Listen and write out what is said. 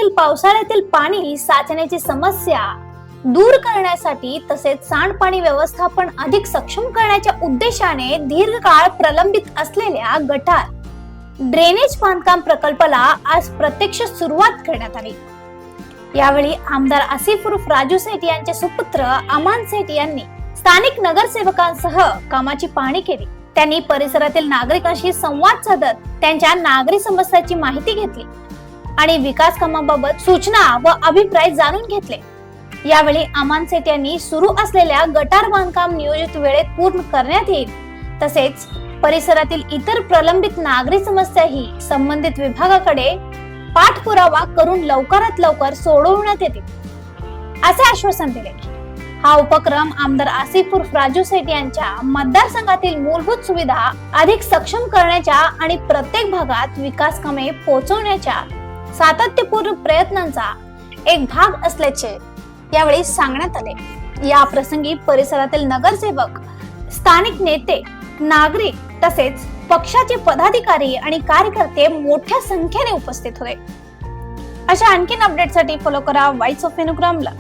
परिसरातील पावसाळ्यातील पाणी साचण्याची समस्या दूर करण्यासाठी तसेच सांडपाणी व्यवस्थापन अधिक सक्षम करण्याच्या उद्देशाने दीर्घकाळ प्रलंबित असलेल्या गटार ड्रेनेज बांधकाम प्रकल्पाला आज प्रत्यक्ष सुरुवात करण्यात आली। यावेळी आमदार आसिफ उर्फ राजू सेठ यांचे सुपुत्र अमान सेठ यांनी स्थानिक नगरसेवकांसह कामाची पाहणी केली। त्यांनी परिसरातील नागरिकांशी संवाद साधत त्यांच्या नागरी समस्यांची माहिती घेतली आणि विकास कामाबाबत सूचना व अभिप्राय जाणून घेतले। यावेळी अमान सेठ यांनी सुरू असलेल्या गटार बांधकाम नियोजित वेळेत पूर्ण करण्यात येईल, तसेच परिसरातील इतर प्रलंबित नागरी समस्याही संबंधित विभागाकडे पाठपुरावा करून लवकरात लवकर सोडवण्यात येतील, असे आश्वासन दिले। हा उपक्रम आमदार आसिफ उर्फ राजू सेठ यांच्या मतदारसंघातील मूलभूत सुविधा अधिक सक्षम करण्याच्या आणि प्रत्येक भागात विकास कामे पोहोचवण्याच्या सातत्यपूर्ण प्रयत्नांचा एक भाग असल्याचे यावेळी सांगण्यात आले। या प्रसंगी परिसरातील नगरसेवक, स्थानिक नेते, नागरिक तसेच पक्षाचे पदाधिकारी आणि कार्यकर्ते मोठ्या संख्येने उपस्थित होते। अशा आणखीन अपडेटसाठी फॉलो करा व्हॉइस ऑफ वेणुग्रामला।